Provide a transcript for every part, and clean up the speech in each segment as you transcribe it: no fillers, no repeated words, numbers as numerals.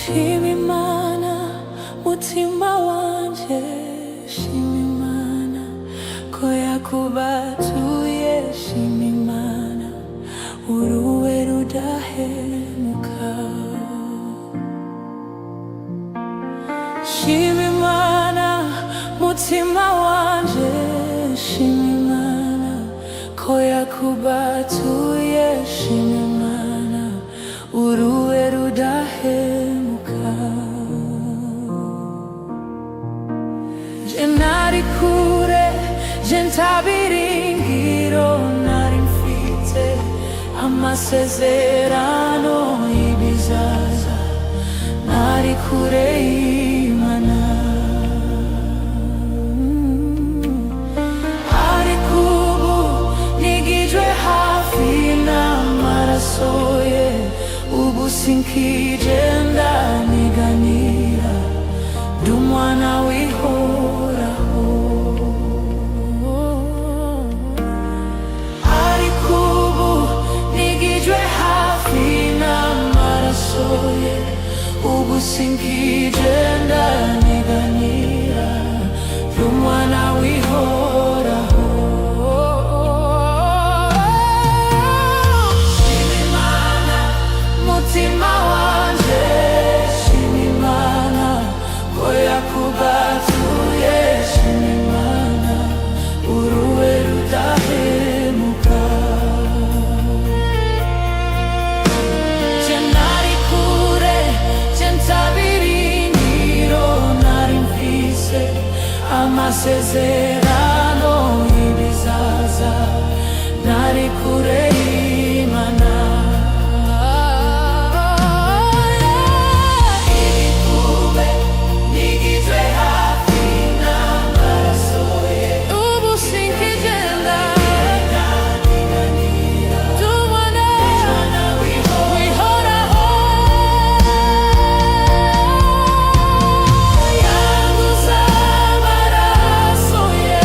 Shimimana mutima wanje, shimimana ko yakubatuye, shimimana uruwe rudahemuka. Shimimana mutima wanje, shimimana ko yakubatuye, shimimana uruwe rudahemuka. Je nari kure, je ntabiringiro nari mfite amasezerano y'ibizaza, nari kure y'Imana. Ariko ubu nigijwe hafi n'amaraso ye, ubu sinkigenda niganira, ndi umwana w'ihoraho. Ariko ubu nigijwe hafi n'amaraso ye, ubu sinkigenda niganira, ndi umwana w'ihoraho. Shimimana mutima wanje, shimimana ko yakubatuye, shimimana uruwe rudahemuka. Je nari kure, je ntabiringiro nari mfise amasezerano y'ibizaza, nari kure y'Imana. Ibikube nigizwe hafi n'amaraso ye, ubu sinkigenda niganira, ndi umwana w'ihoraho. Yanguze amaraso ye,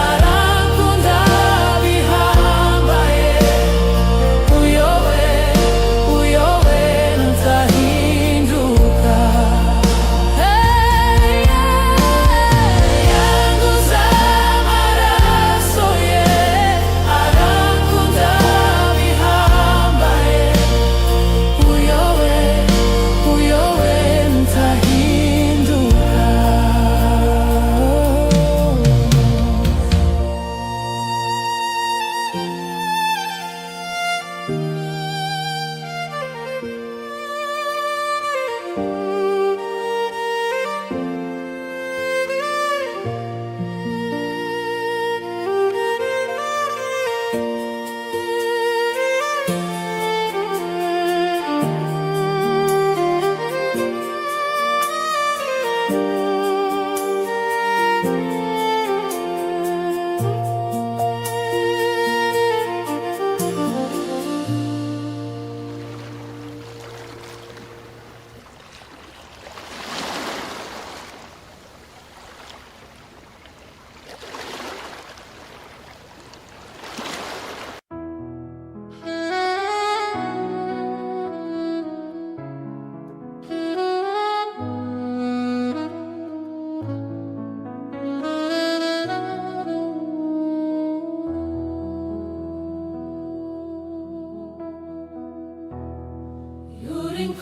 arankunda bihambaye, uyobe ntahinduka. Yanguze amaraso ye, arankunda bihambaye, uyobe ntahinduka.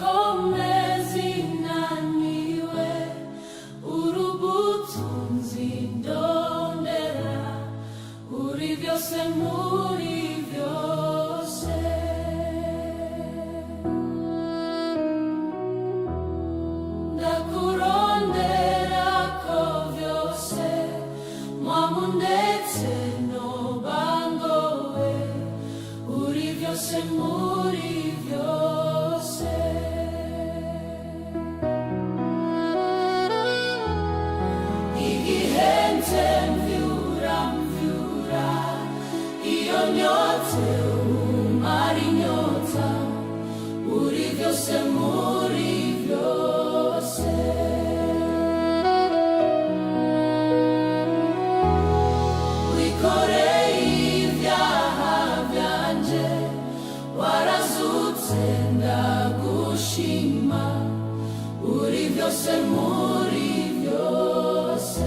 Urinkomezi naniwe, urubutunzi ndondera, uri byose muri byose. Ndakurondera ko byose, mwamu ndetse nobangowe, uri byose muri byose. Igihe mvyura iyo nyote umara inyota, uri byose muri byose. Wikoreye ibyaha byanje, warazutse ndagushima, vyose muri vyose.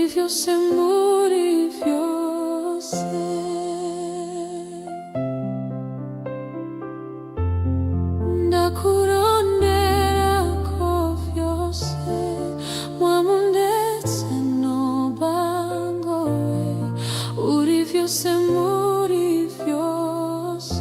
vyose muri vyose. Ndakurondera ko vyose mwamu ndetse n'ubangowe uri vyose muri vyose.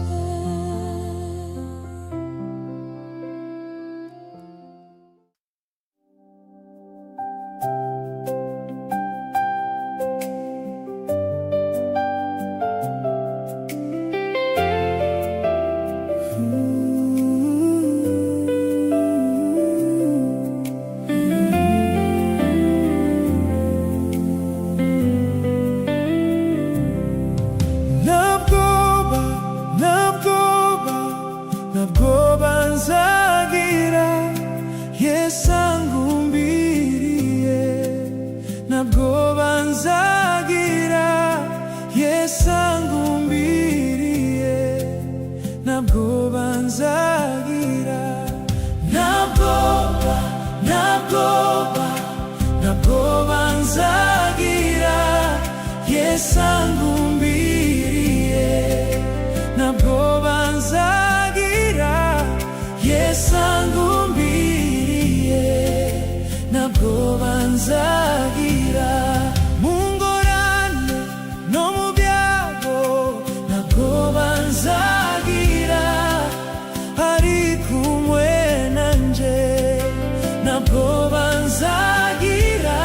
Nabwoba nzagira Yesu angumbiriye, nabwoba nzagira Yesu angumbiriye, nabwoba nzagira, nabwoba nzagira Yesu angumbiriye, nabwoba nzagira Yesu angumbiriye, nabwoba nzagira, mu ngorane no mu byago nabwoba nzagira, ari kumwe nanje nabwoba nzagira,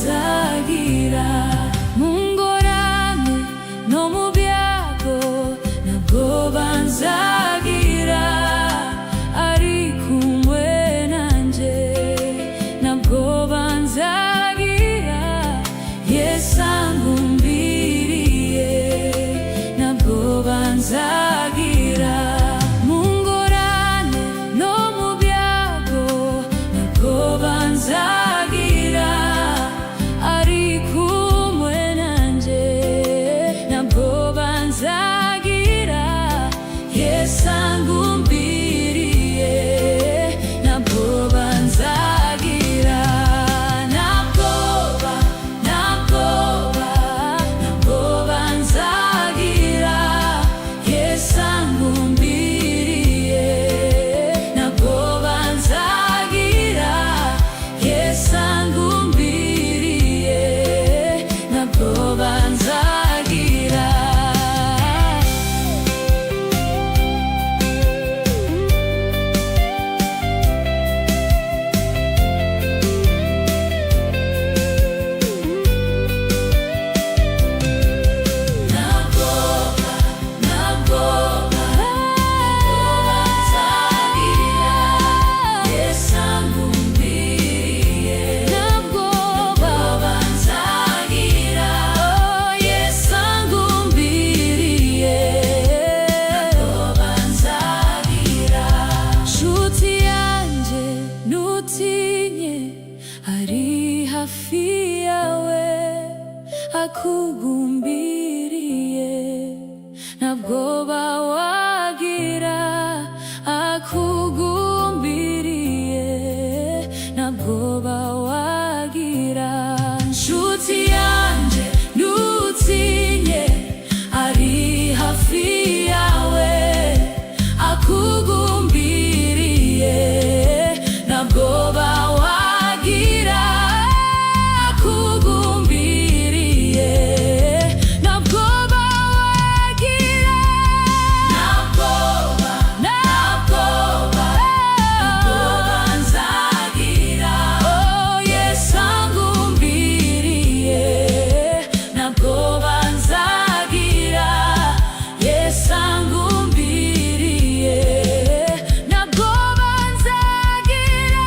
banzagira mu ngorane no mu byago ntabwo banzagira ari kumwe nanjye ntabwo banzagira Yesu angumbiriye ntabwo banzagira mu ngorane no mu byago ntabwo banzagira ari kumwe nanjye ntabwo banzagira Yesu angumbiriye ntabwo banzagira ntabwo banzagira Yesu angumbiriye ntabwo banzagira Yesu angumbiriye ntabwo banzagira ari hafi yawe akugumbiriye ntabwo bawagira akugumbiriye ntabwo bawagira nshuti yanjye ntutinye ari hafi yawe akugumbiriye ntabwo bawagira akugumbiriye ntabwo bawagira ntabwo banzagira Yesu angumbiriye ntabwo banzagira Yesu angumbiriye ntabwo banzagira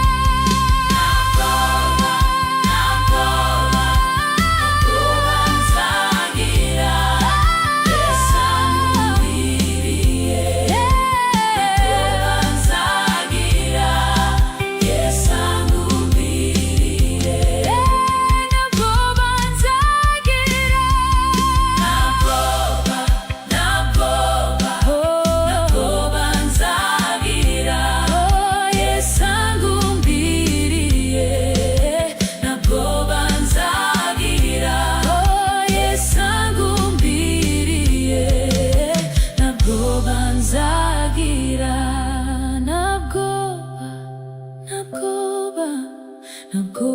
ntabwo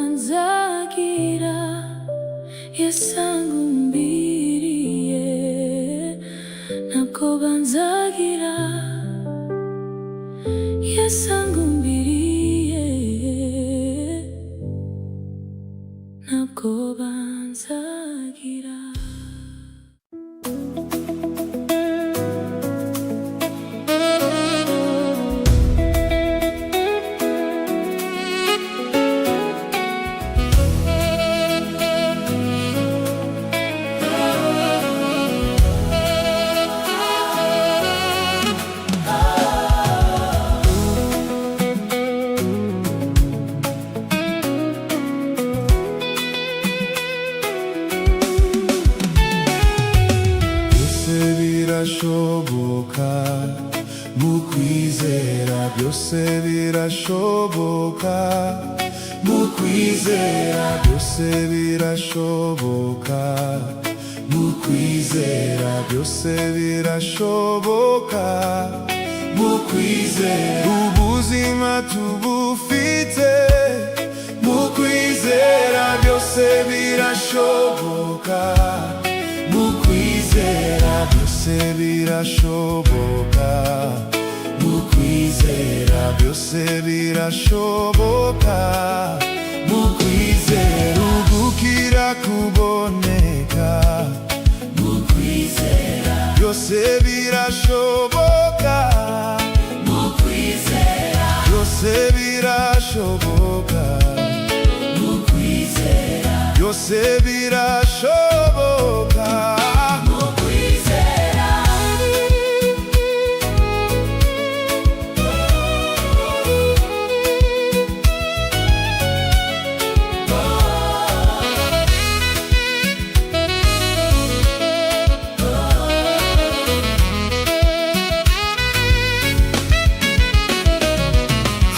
banzagira Yesu angumbiriye ntabwo banzagira Yesu angumbiriye ntabwo banzagira birashoboka mu kwizera byose birashoboka mu kwizera byose birashoboka mu kwizera byose birashoboka mu kwizera ubuzima tubufite mu kwizera byose birashoboka mu kwizera byose birashoboka mu kwizera byose birashoboka mu kwizera byose birashoboka. mu kwizera.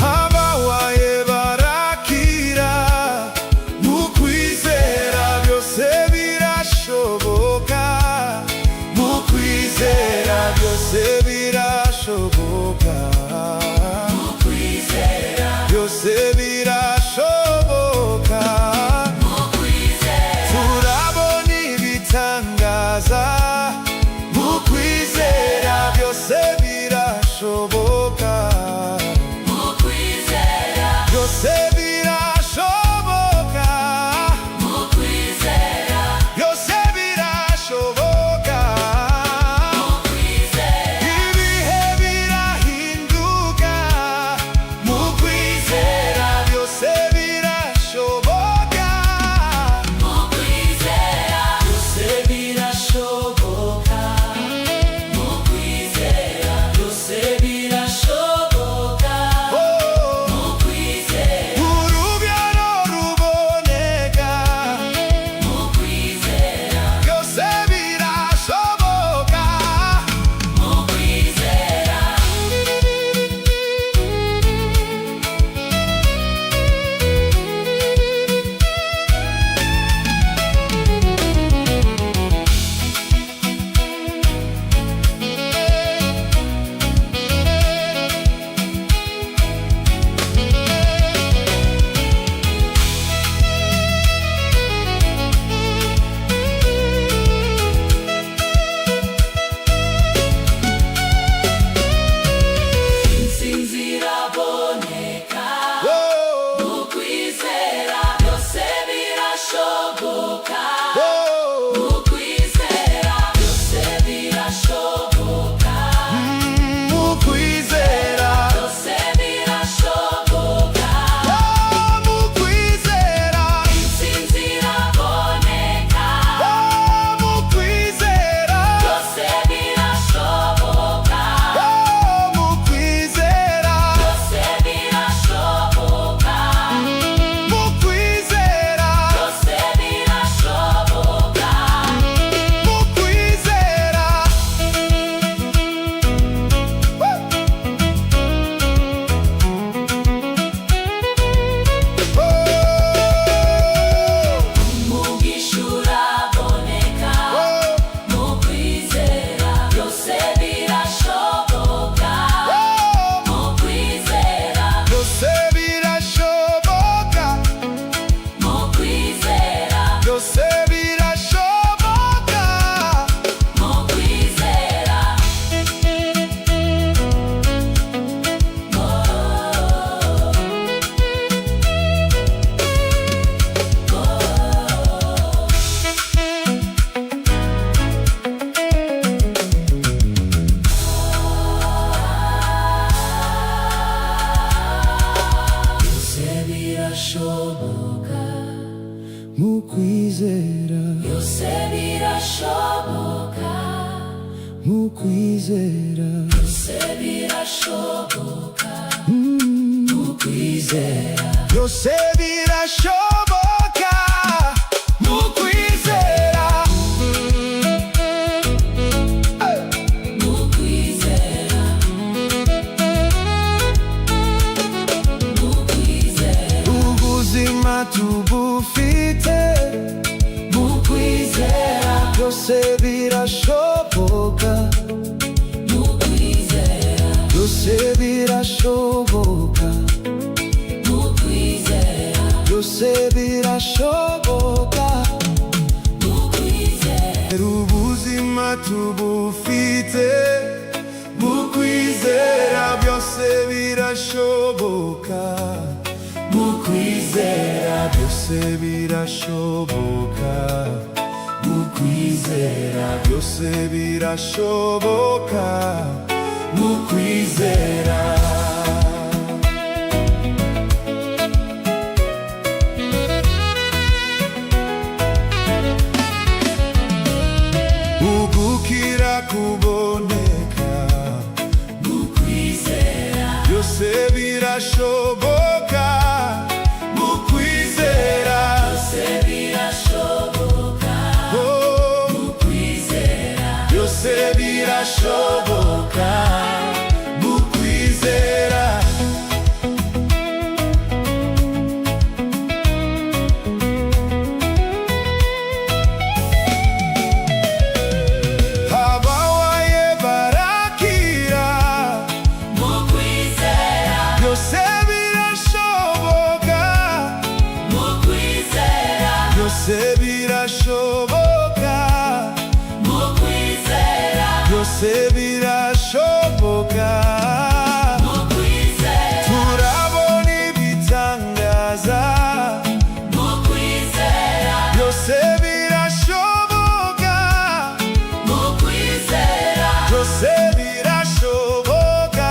Ababaye barakira, mu kwizera byose birashoboka. Mu kwizera byose birashoboka. Mu kwizera. Byose birashoboka. Mu kwizera. Turabona ibitangaza. Mu kwizera byose birashoboka. Mu kwizera. Byose birashoboka. Mu kwizera. Byose birashoboka. Mu kwizera. Ibihe birahinduka. Mu kwizera byose birashoboka. Mu kwizera. Byose birashoboka. Mu kwizera. Byose birashoboka. Oh, Mu kwizera. urubyaro ruboneka. Mu kwizera. Byose birashoboka. Mu kwizera. Intsinzi iraboneka. Oh, Mu kwizera. Byose birashoboka. oh, Mu kwizera. Byose birashoboka. mu kwizera. Byose birashoboka. Oh, mu kwizera. Intsinzi iraboneka. Oh, mu kwizera. Byose birashoboka. Oh, mu kwizera. Byose birashoboka. Mu kwizera. Byose birashoboka. Mu kwizera. Umugisha uraboneka. Oh, Mu kwizera. Byose birashoboka. oh, Mu kwizera. byose birashoboka. Mu kwizera. Byose birashoboka. Mu kwizera. Byose birashoboka. Mu kwizera. Byose birashoboka. Mu kwizera. Byose birashoboka. Mu kwizera. Byose birashoboka. Mu kwizera. Mu kwizera. Mu kwizera. Ubuzima tubufite. Mu kwizera. Byose birashoboka. Mu kwizera. Byose birashoboka. Mu kwizera. Byose birashoboka. Mu kwizera. Ubuzima tubufite. Mu kwizera byose birashoboka. Mu kwizera byose birashoboka. Mu kwizera byose birashoboka. Mu kwizera. birashoboka mu kwizera. byose birashoboka mu kwizera. Byose birashoboka mu kwizera. Ababaye barakira mu kwizera. byose birashoboka. mu kwizera. Byose birashoboka. mu kwizera. Byose birashoboka. mu kwizera. Turabona ibitangaza. mu kwizera. Byose birashoboka. mu kwizera. Byose birashoboka.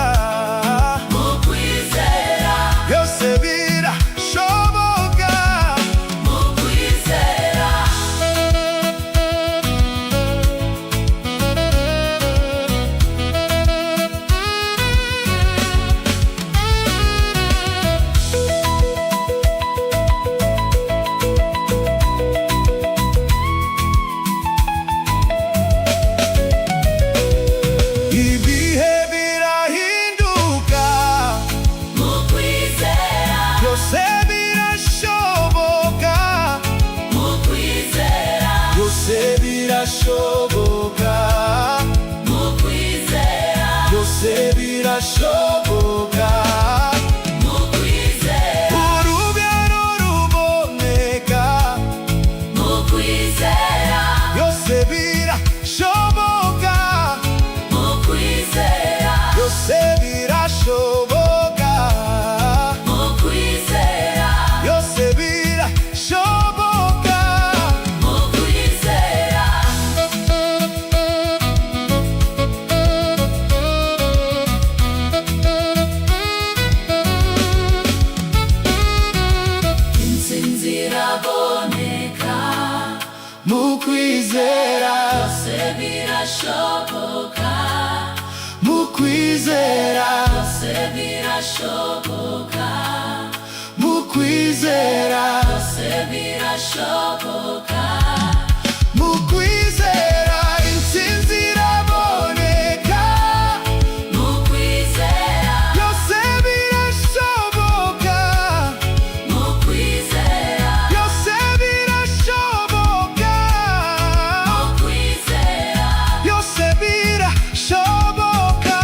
mu kwizera. Byose birashoboka. mu kwizera. Ibihe birahinduka. mu kwizera. Byose birashoboka. mu kwizera. Byose birashoboka. mu kwizera. Byose birashoboka. mu kwizera. Urubyaro ruboneka. mu kwizera. Byose birashoboka. mu kwizera. Byose birashoboka. mu kwizera. Byose birashoboka. mu kwizera. intsinzi iraboneka Mu kwizera. byose birashoboka. Mu kwizera. byose birashoboka. Mu kwizera. byose birashoboka. Mu kwizera. Intsinzi iraboneka. mu kwizera. Byose birashoboka. mu kwizera. Byose birashoboka. mu kwizera. Byose birashoboka.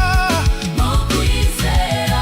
mu kwizera.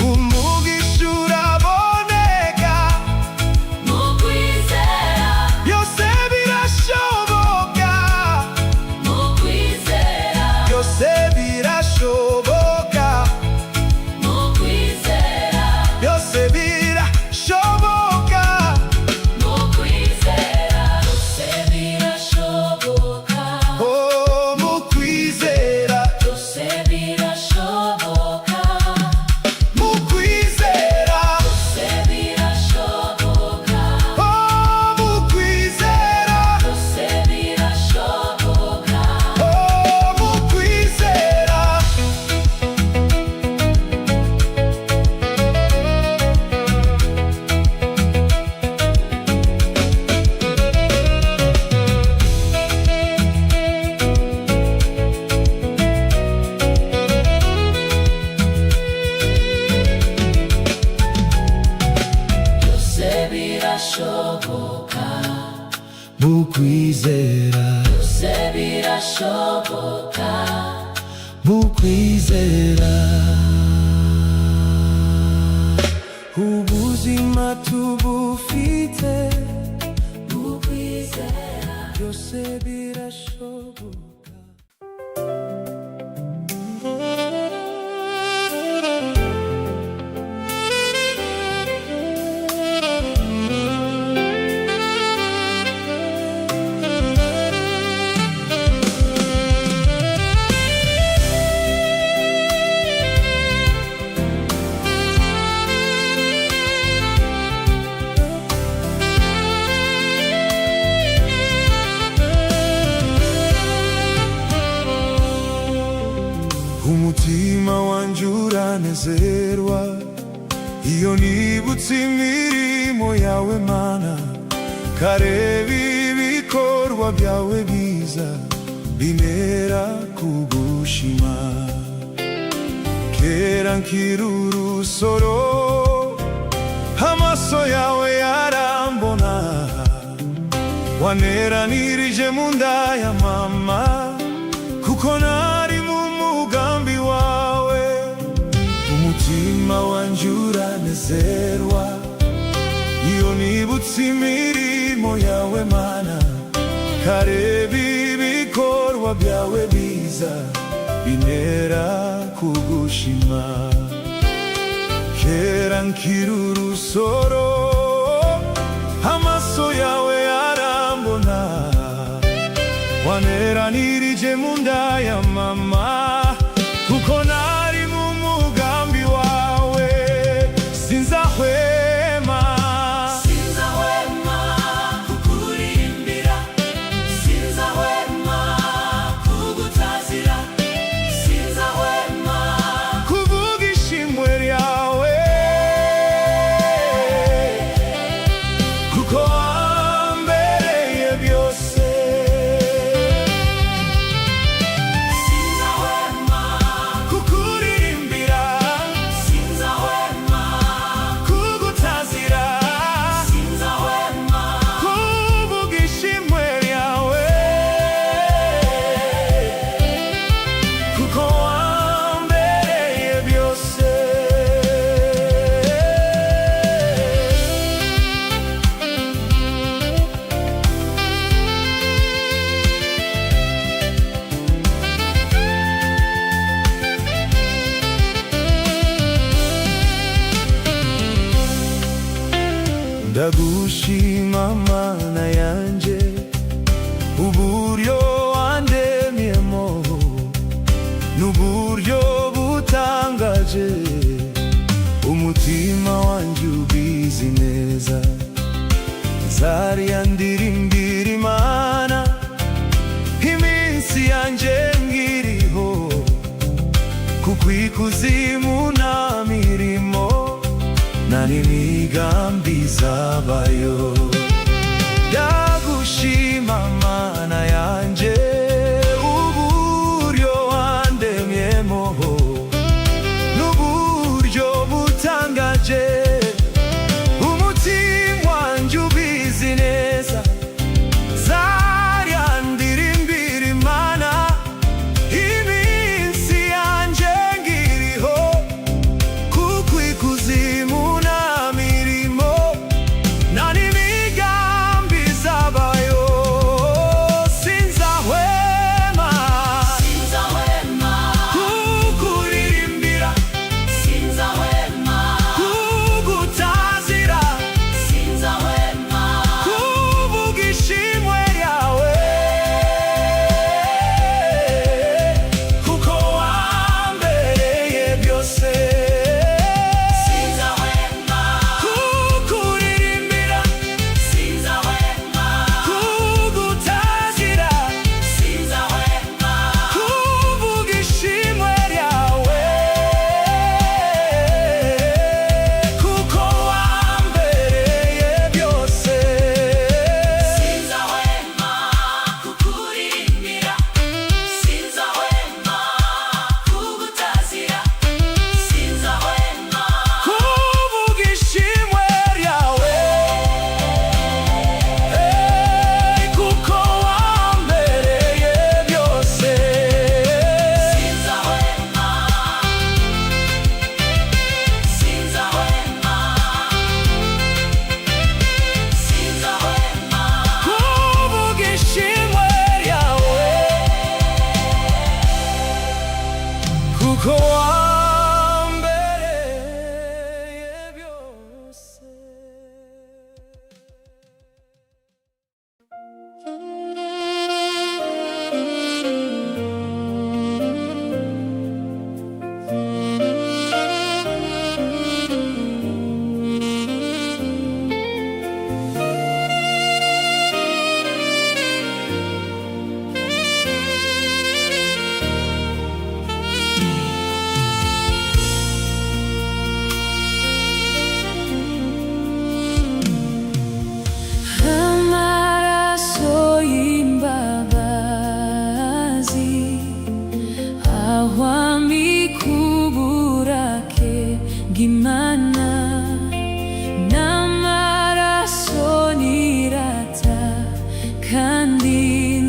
Umugisha uraboneka. mu kwizera. Byose birashoboka. mu kwizera. Byose birashoboka. mu kwizera. Byose birashoboka. mu kwizera. byose birashoboka. Oh, mu kwizera. byose birashoboka. Mu kwizera. byose birashoboka. Oh, mu kwizera. byose birashoboka. Oh, mu kwizera. byose birashoboka. Mu kwizera. byose birashoboka. Mu kwizera. Ubuzima tubufite. mu kwizera. byose birashoboka. iyo nibutse imirimo yawe Mana, kareba ibikorwa byawe biza bintera kugushima. Kera nkiri urusoro amaso yawe yarambona, waneranirije mu nda ya mama, kuko nari mu mugambi wawe. Umutima wanjye uranezerwa iyo nibutse imirimo yawe Mana, kareba ibikorwa byawe biza bintera kugushima. Kera nkiri urusoro amaso yawe yarambona, waneranirije mu nda ya mama, kuko nari mu mugambi wawe. Sinzahwema kukuririmbira, sinzahwema kugutazira, sinzahwema kuvuga ishimwe ryawe, kuko wambereye byose. sinzahwema Kukuririmbira, sinzahwema kugutazira, sinzahwema kuvuga ishimwe ryawe, kuko wambereye byose. Ndagushima Mana yanje, uburyo wandemyemo n'uburyo butangaje, umutima wanjye ubizi neza. Nzariya ndirimbira Imana iminsi yanjye ngiriho, kuko ikuzimu nta mirimo nta n'imigambi zabayo. Ndagushima Mana yanje, uburyo wandemyemo n'uburyo butangaje, umutima wanjye ubizi neza. Nzariya ndirimbira Imana iminsi yanjye ngiriho, kuko ikuzimu nta mirimo nta n'imigambi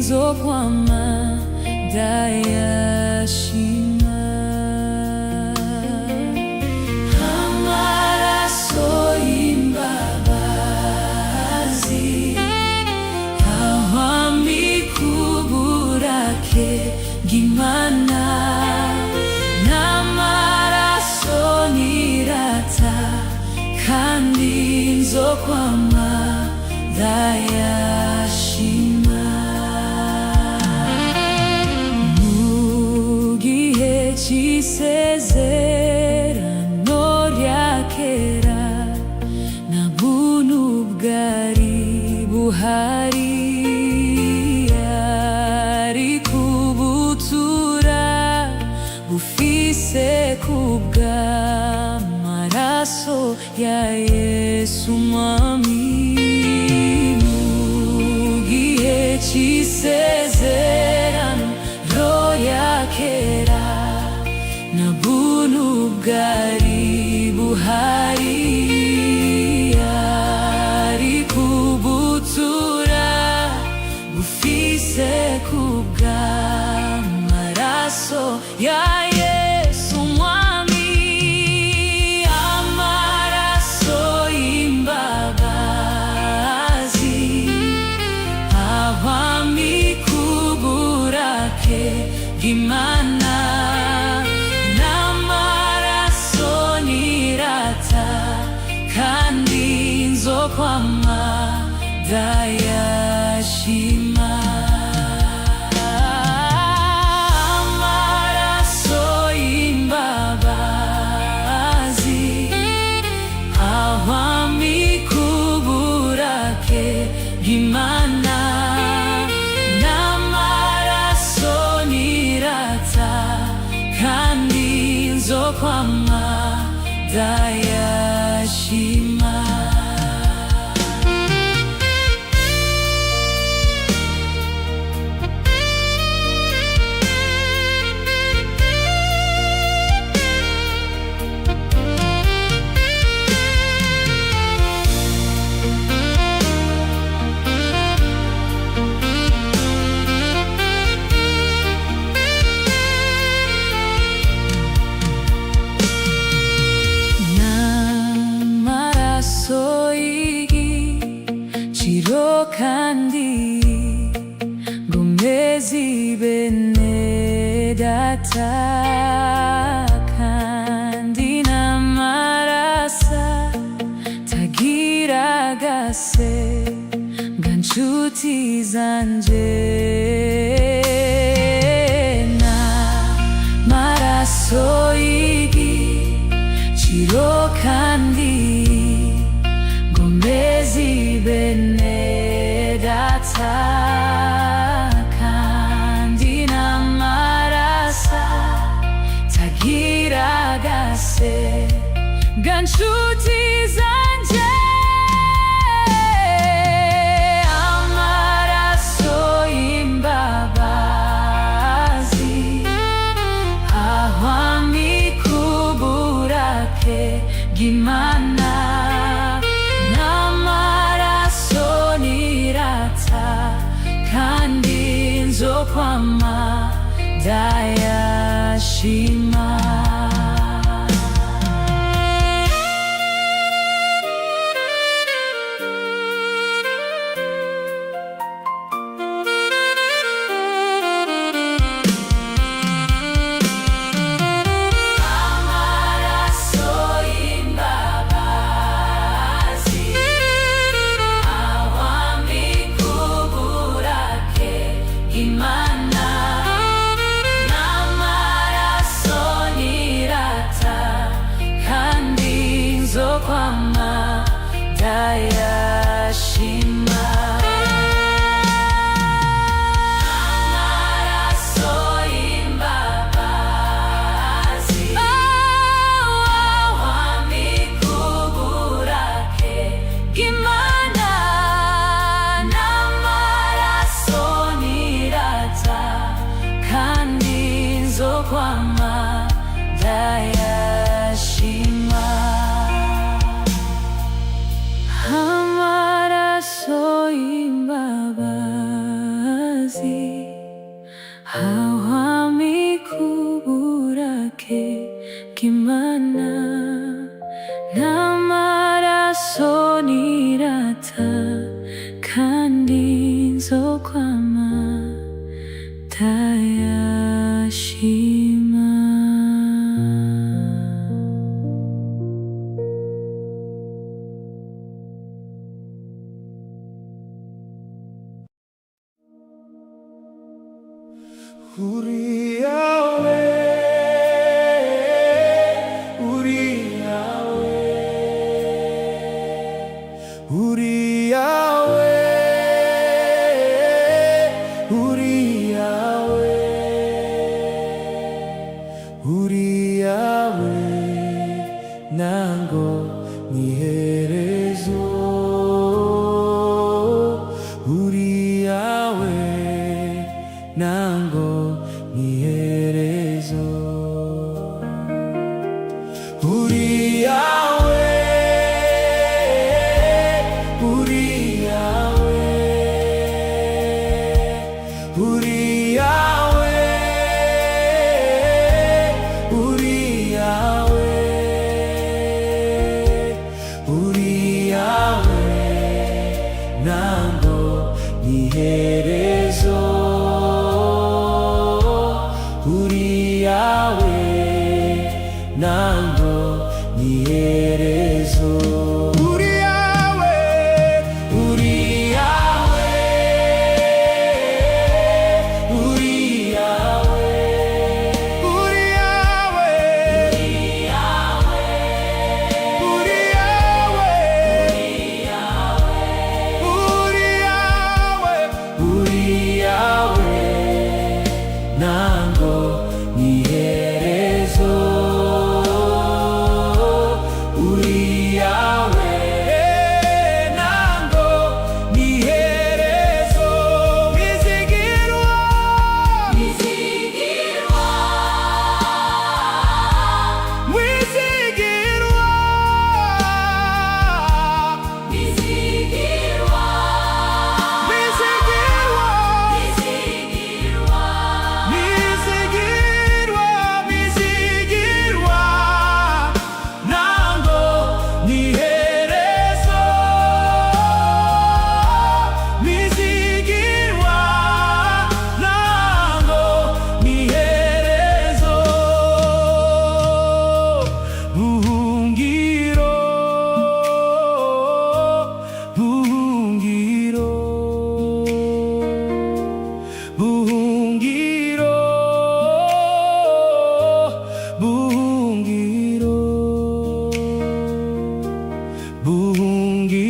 nzokwama ndayashima. Amaraso y'imbabazi ahwamikuburake bw'Imana, n'amaraso nirata kandi nzokwama ndayashima. Mu gihe c'isezerano rya kera nta buntu bwari buhari, ariko ubutura bufise kubw'amaraso ya Yesu Mwami. Mu gihe c'isezerano rya kera nta buntu bwari buhari, ariko ubutura bufise kubw'amaraso ya Yesu Mwami. Amaraso y'imbabazi ahwamikuburake bw'Imana, n'amaraso nirata kandi nzokwama ndayashima. Amaraso y'imbabazi ahwamikuburake bw'Imana, n'amaraso nirata kandi nzokwama ndayashima. kandi ngomezi bene data, kandi n'amarasa tagira gase ng'anshuti zanje, n'amaraso y'igiciro kandi ngomezi bene data, kandi n'amarasa tagira gase ng'anshuti zanje. Amaraso y'imbabazi ahwamikuburake bw'Imana, n'amaraso nirata kandi nzokwama ndayashima. Imana, n'amaraso nirata kandi nzokwama ndayashima. Amaraso y'imbabazi ahwamikuburake bw'Imana, n'amaraso nirata kandi nzokwama ndayashima. nzokwama tayashima. Uri Yahweh, Uri Yahweh, Uri Yahweh, Uri Yahweh, Uri Yahweh, nango niherezo. Uri Yahweh, nango niherezo. Uri Yahweh, Uri Yahweh, Uri Yahweh, Uri Yahweh, Uri Yahweh, nango niherezo. Nango niherezo. Uri Yahweh, Uri Yahweh, Uri Yahweh, Uri Yahweh, Uri Yahweh, Uri Yahweh, Uri Yahweh, nango niherezo.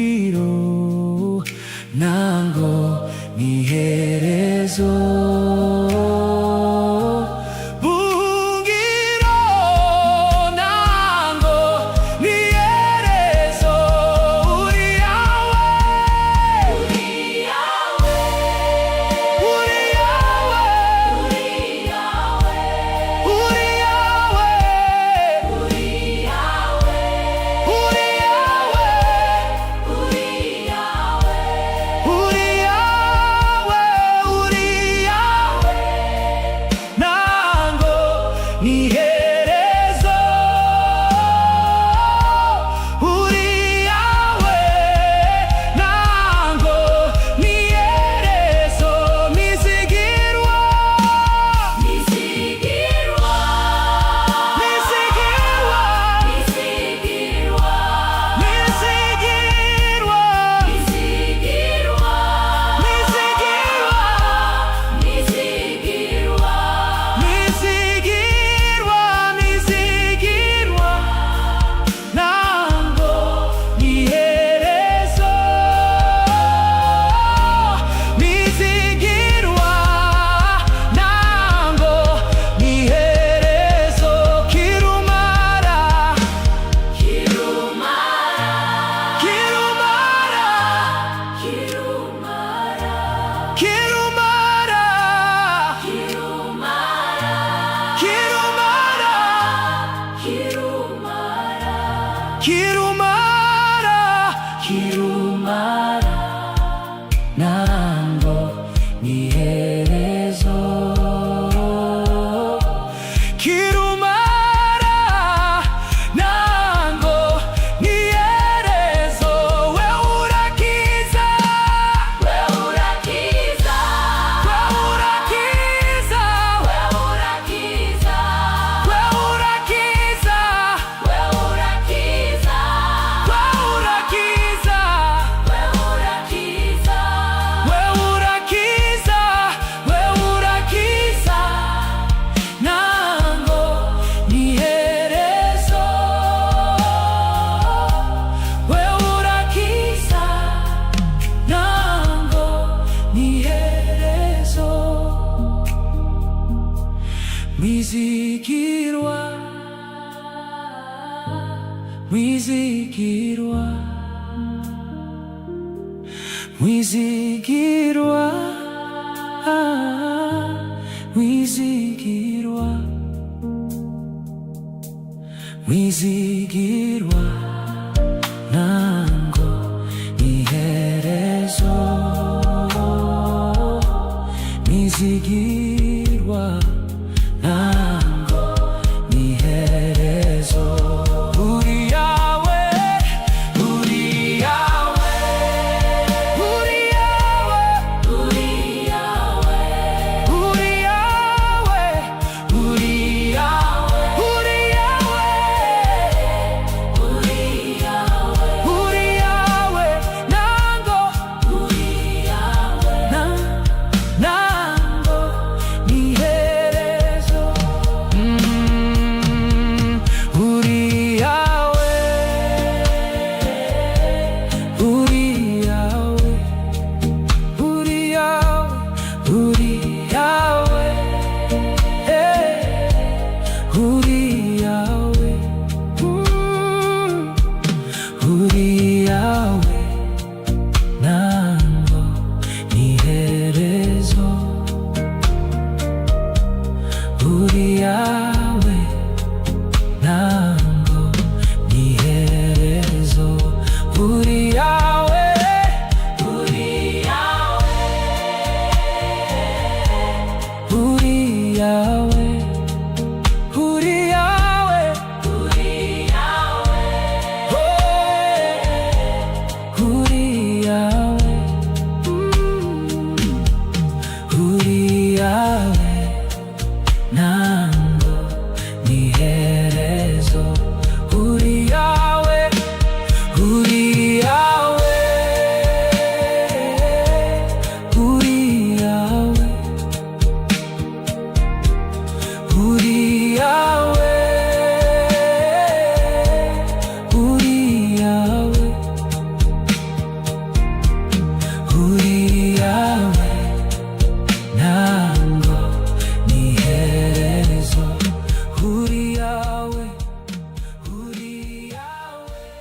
Buhungiro, nango niherezo. Buhungiro, nango niherezo. Uri Yahweh, Uri Yahweh, Uri Yahweh, Uri Yahweh, Uri Yahweh, Uri Yahweh, Uri Yahweh, Uri Yahweh, Uri Yahweh, nango niherezo. Uri Yahweh, nango niherezo. Misigirwa, Misigirwa, misigirwa, misigirwa, misigirwa, misigirwa, misigirwa, misigirwa, misigirwa, nango niherezo. Misigirwa, nango niherezo. Kirumara, Kirumara, kirumara, Kirumara, kirumara, Kirumara, kirumara, Kirumara, kirumara, kirumara, nango niherezo. Kirumara, nango niherezo. We urakiza, we urakiza, Mwizigirwa, mwizigirwa, mwizigirwa, mwizigirwa, nango iherezo. Mwizigirwa, nango iherezo. Uri Yahweh, uri Yahweh, uri Yahweh, uri Yahweh, uri Yahweh, uri Yahweh, uri Yahweh, uri Yahweh, uri Yahweh, nango uri Yahweh, nango iherezo. Uri Yahweh, uri Yahweh, uri Yahweh, uri Yahweh, uri Yahweh, uri Yahweh, nango iherezo. Uri Yahweh, nango iherezo. Uri Yahweh, uri Yahweh, uri Yahweh, uri Yahweh, uri Yahweh, oh, uri Yahweh, uri Yahweh, nango iherezo. Uri Yahweh, uri Yahweh, uri Yahweh, uri Yahweh, uri Yahweh, uri Yahweh, nango iherezo. Uri Yahweh, uri Yahweh,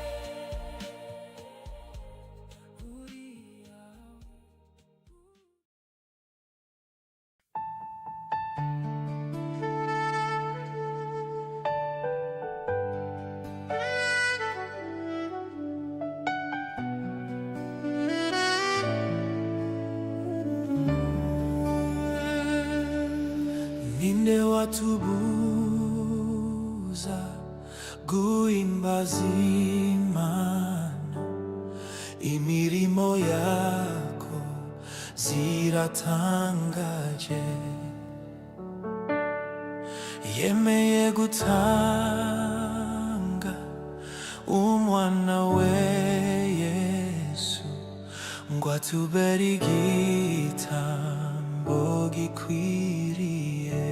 uri Yahweh. Ninde watubuza guhimbaza Imana, imirimo yako ziratangaje. Yemeye gutanga umwana we Yesu ngo atubere igitambo gikwiriye.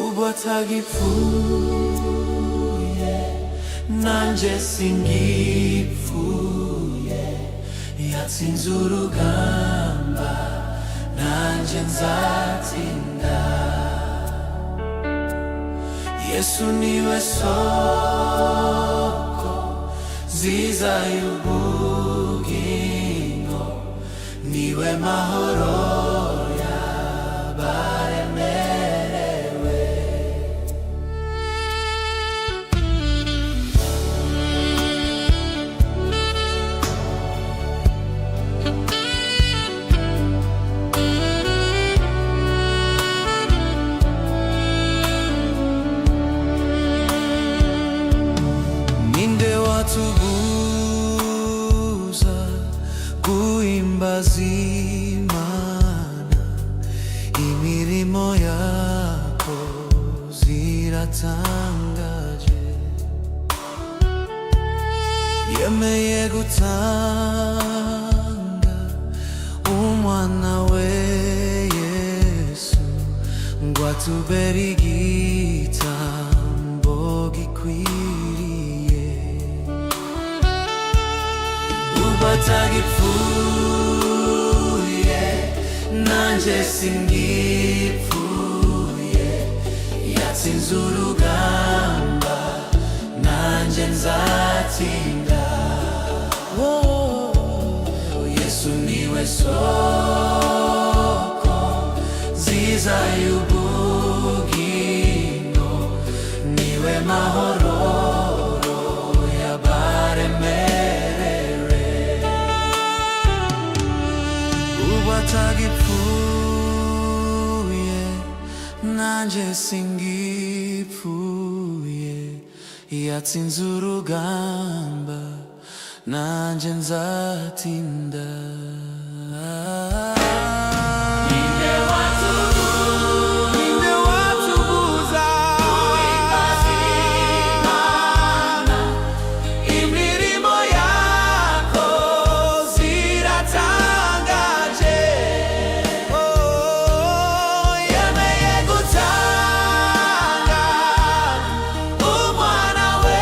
Ubu atagipfuye, nanje singipfuye. Yatsinze urugamba, nanje nzatsinda. Yesu niwe soko nziza y'ubugingo, niwe mahoro y'abaremerewe. Ninde watubuza guhimbaza Imana, imirimo yako ziratangaje. Yemeye gutanga umwana we Yesu ngo atubere igitambo gikwiriye. Ubu atagipfuye, nanje singipfuye. Yatsinze urugamba, nanje nzatinda. Yesu niwe soko nziza y'ubugingo, niwe mahoro y'abaremerewe. Ubu atagipfuye nanje singipfuye, yatsinze urugamba nanje nzatinda. Ninde watubuza guhimbaza Imana, imirimo yako ziratangaje. Yemeye gutanga umwana we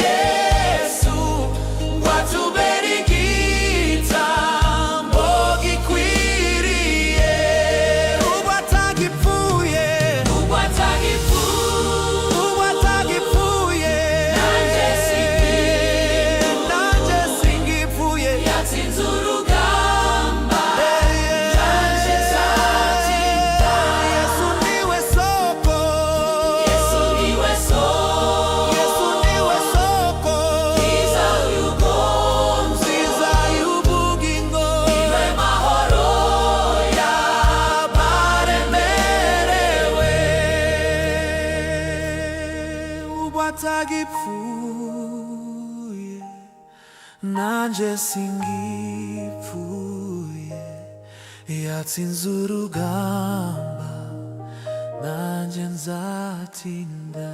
Yesu, ngo atubere igitambo gikwiriye. Ubu atagipfuye ubu atagipfuye, nanje singipfuye, yatsinze urugamba nanje nzatinda. Yesu niwe soko, Yesu niwe soko nziza y'ubugingo, nziza y'ubugingo, niwe mahoro y'abaremerewe. Ubu atagipfuye nanje singipfuye, yatsinze urugamba nanje nzatinda.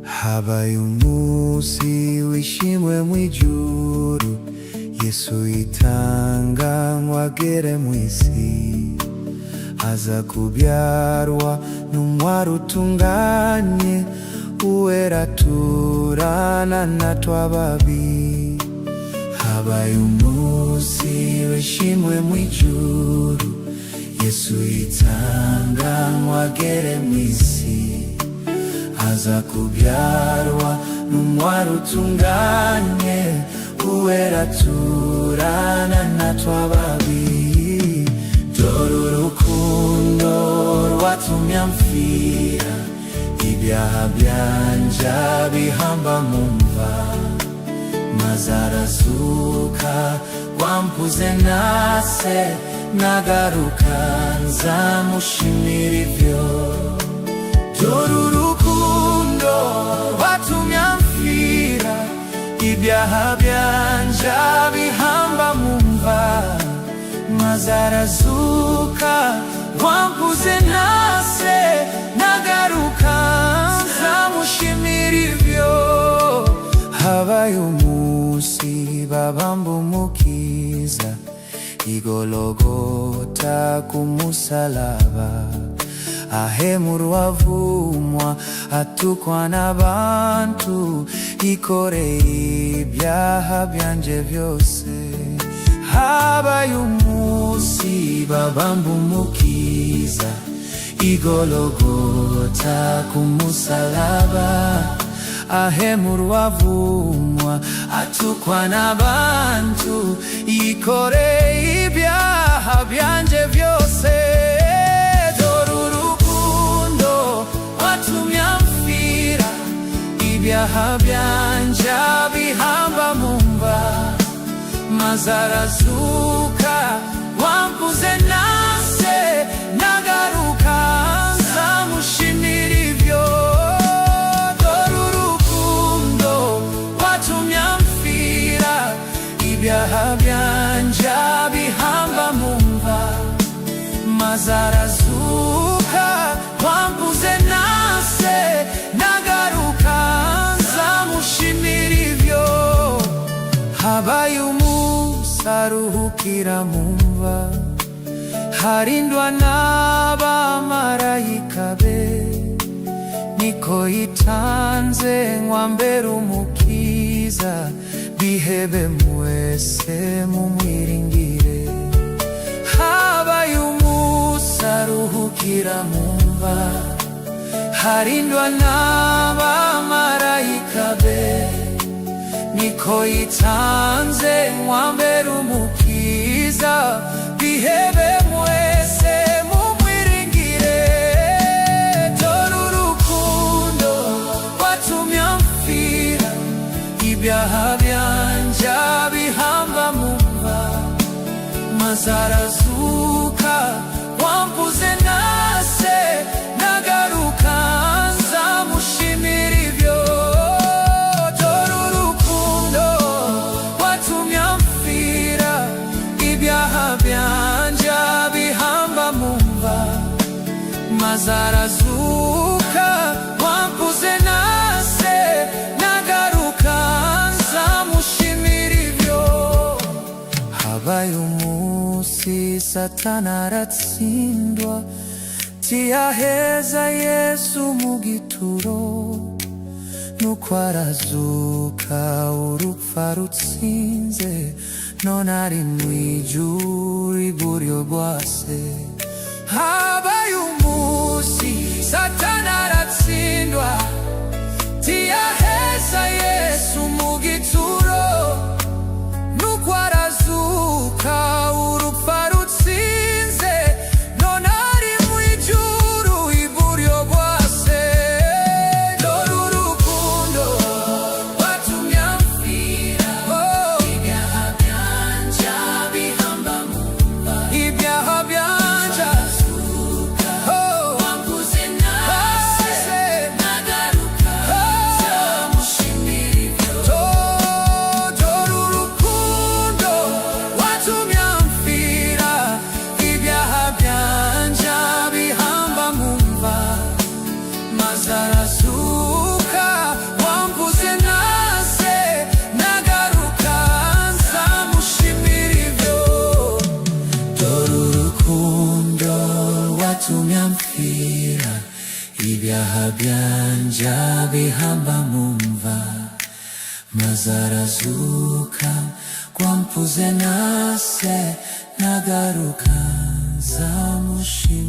Habaye umunsi wishimwe mw'ijuru, Yesu yitanga ngo agere mw'isi, aza kubyarwa n'umwari utunganye, uwera turana na twababi. Habaye umunsi wishimwe mw'ijuru, Yesu yitanga ngo agere mw'isi, aza kubyarwa n'umwari utunganye, uwera turana na twababi. Dore urukundo rwatumye amfira, ibyaha byanje bihamba mu mva, maze arazuka wampuze nase, nagaruka nzamushimira ivyo. Dore urukundo rwatumye amfira, ibyaha byanje bihamba mu mva, maze arazuka wampuze nase, nagaruka nzamushimira ivyo. Habaye umunsi babamba umukiza i Gologota ku musalaba, ahemurwa avumwa atukwa n'abantu, yikoreye ibyaha byanje byose. Habaye umunsi babamba umukiza i Gologota ku musalaba, ahemurwa avumwa atukwa n'abantu, yikoreye ibyaha byanje byose. Dore urukundo rwatumye amfira, ibyaha byanje bihamba mu mva, maze arazuka wampuze nase, nagaruka nzamushimira ivyo. Dore urukundo rwatumye amfira, ibyaha byanje bihamba mu mva, maze arazuka wampuze nase, nagaruka nzamushimira ivyo. azaruhukira mumva, harindwa n'abamarayika be. Niko yitanze ngwambere umukiza, bihebe mwese mumwiringire. Habaye umunsi aruhukira mumva, harindwa n'abamarayika be. Niko yitanze ngwambere umukiza, bihebe mwese mumwiringire. Dore urukundo rwatumye amfira, ibyaha byanje abihamba mumva, maze arazuka wambuze nase, nagaruka nzamushimira ivyo. Dore urukundo rwatumye amfira, ibyaha byanje abihamba mumva, maze arazuka wambuze nase, nagaruka nzamushimira ivyo. Habaye umunsi Satani aratsindwa, tiyaheza Yesu mu gituro. Nuko arazuka urupfu arutsinze, none ari mwijuru iburyo bwa Se. Habaye umunsi Satani aratsindwa, tiyaheza Yesu mu gituro. Nuko arazuka urupfu arutsinze, none ari mwijuru iburyo bwa Se. Dore urukundo rwatumye amfira, ibyaha byanje abihamba mumva, ibyaha byanje wambuze nase, nagaruka nzamushimira ivyo. Dore urukundo rwatumye amfira, ibyaha byanje abihamba mumva, maze arazuka wambuze nase, nagaruka nzamushimira ivyo. Dore urukundo rwatumye amfira, ibyaha byanje abihamba mumva, maze arazuka wambuze nase, nagaruka nzamushimira.